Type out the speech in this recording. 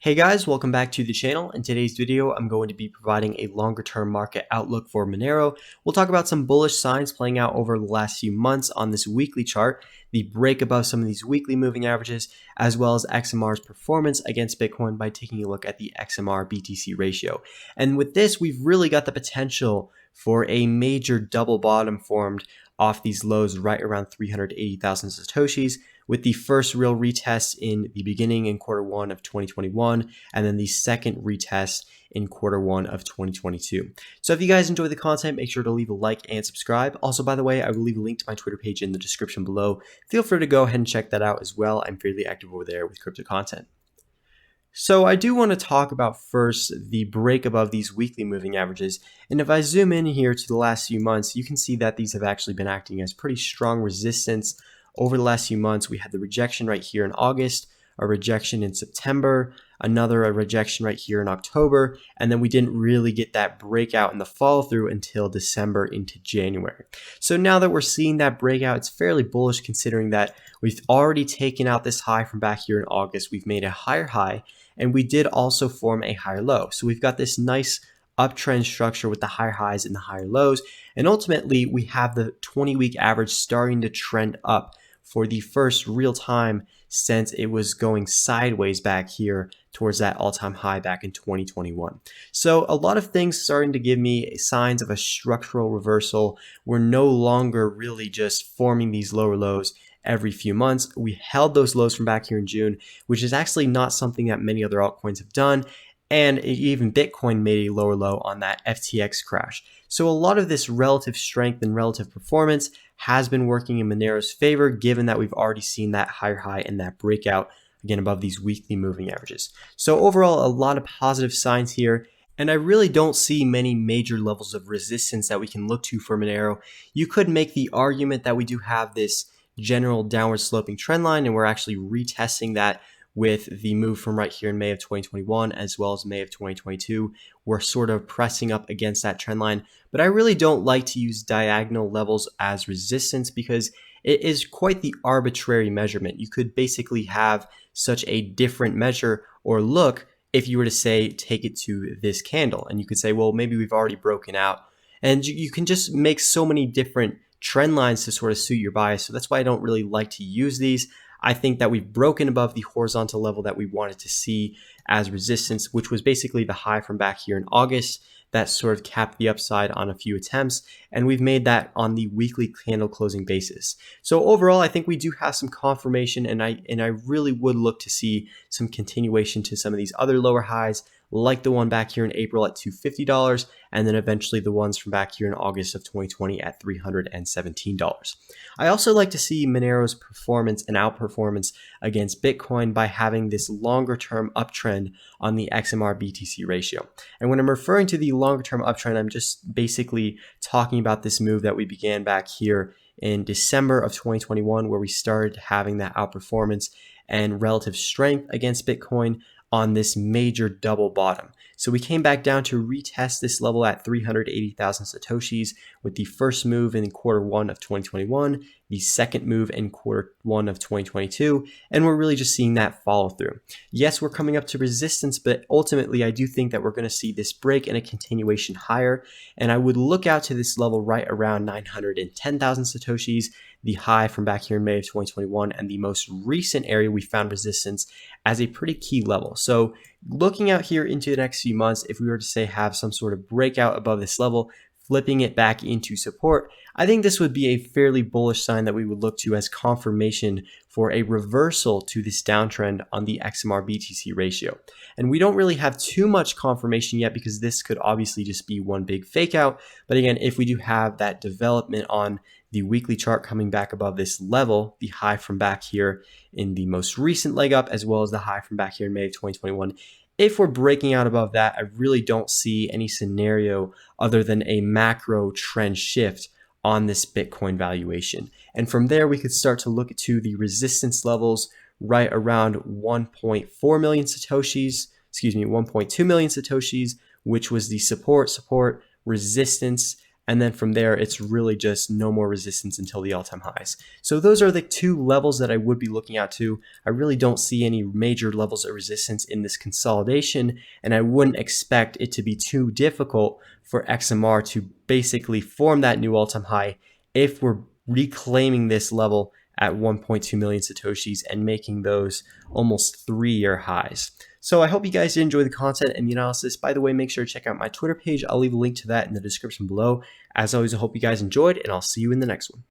Hey guys, welcome back to the channel. In today's video, I'm going to be providing a longer term market outlook for Monero. We'll talk about some bullish signs playing out over the last few months on this weekly chart, the break above some of these weekly moving averages, as well as XMR's performance against Bitcoin by taking a look at the XMR BTC ratio. And with this, we've really got the potential for a major double bottom formed off these lows right around 380,000 Satoshis, with the first real retest in the beginning in Q1 of 2021, and then the second retest in Q1 of 2022. So if you guys enjoy the content, make sure to leave a like and subscribe. Also, by the way, I will leave a link to my Twitter page in the description below. Feel free to go ahead and check that out as well. I'm fairly active over there with crypto content. So I do want to talk about first the break above these weekly moving averages. And if I zoom in here to the last few months, you can see that these have actually been acting as pretty strong resistance over the last few months. We had the rejection right here in August, a rejection in September, another rejection right here in October, and then we didn't really get that breakout and the follow through until December into January. So now that we're seeing that breakout, it's fairly bullish considering that we've already taken out this high from back here in August. We've made a higher high, and we did also form a higher low. So we've got this nice uptrend structure with the higher highs and the higher lows. And ultimately, we have the 20-week average starting to trend up for the first real time since it was going sideways back here towards that all-time high back in 2021. So a lot of things starting to give me signs of a structural reversal. We're no longer really just forming these lower lows every few months. We held those lows from back here in June, which is actually not something that many other altcoins have done. And even Bitcoin made a lower low on that FTX crash. So a lot of this relative strength and relative performance has been working in Monero's favor, given that we've already seen that higher high and that breakout again above these weekly moving averages. So overall, a lot of positive signs here. And I really don't see many major levels of resistance that we can look to for Monero. You could make the argument that we do have this general downward sloping trend line, and we're actually retesting that with the move from right here in May of 2021 as well as May of 2022. We're sort of pressing up against that trend line, but I really don't like to use diagonal levels as resistance because it is quite the arbitrary measurement. You could basically have such a different measure or look if you were to say take it to this candle, and you could say, well, maybe we've already broken out, and you can just make so many different trend lines to sort of suit your bias. So that's why I don't really like to use these. I think that we've broken above the horizontal level that we wanted to see as resistance, which was basically the high from back here in August that sort of capped the upside on a few attempts. And we've made that on the weekly candle closing basis. So overall, I think we do have some confirmation, and I really would look to see some continuation to some of these other lower highs, like the one back here in April at $250, and then eventually the ones from back here in August of 2020 at $317. I also like to see Monero's performance and outperformance against Bitcoin by having this longer term uptrend on the XMR BTC ratio. And when I'm referring to the longer term uptrend, I'm just basically talking about this move that we began back here in December of 2021, where we started having that outperformance and relative strength against Bitcoin on this major double bottom. So we came back down to retest this level at 380,000 Satoshis with the first move in Q1 of 2021, the second move in Q1 of 2022, and we're really just seeing that follow through. Yes, we're coming up to resistance, but ultimately I do think that we're going to see this break and a continuation higher, and I would look out to this level right around 910,000 Satoshis, the high from back here in May of 2021, and the most recent area we found resistance as a pretty key level. So looking out here into the next few months, if we were to say have some sort of breakout above this level, flipping it back into support, I think this would be a fairly bullish sign that we would look to as confirmation for a reversal to this downtrend on the XMR BTC ratio. And we don't really have too much confirmation yet because this could obviously just be one big fake out. But again, if we do have that development on the weekly chart coming back above this level, the high from back here in the most recent leg up, as well as the high from back here in May of 2021, if we're breaking out above that, I really don't see any scenario other than a macro trend shift on this Bitcoin valuation. And from there, we could start to look to the resistance levels right around 1.4 million Satoshis, 1.2 million Satoshis, which was the support, resistance, And then from there, it's really just no more resistance until the all-time highs. So those are the two levels that I would be looking at too. I really don't see any major levels of resistance in this consolidation, and I wouldn't expect it to be too difficult for XMR to basically form that new all-time high if we're reclaiming this level at 1.2 million Satoshis and making those almost 3-year highs. So I hope you guys did enjoy the content and the analysis. By the way, make sure to check out my Twitter page. I'll leave a link to that in the description below. As always, I hope you guys enjoyed, and I'll see you in the next one.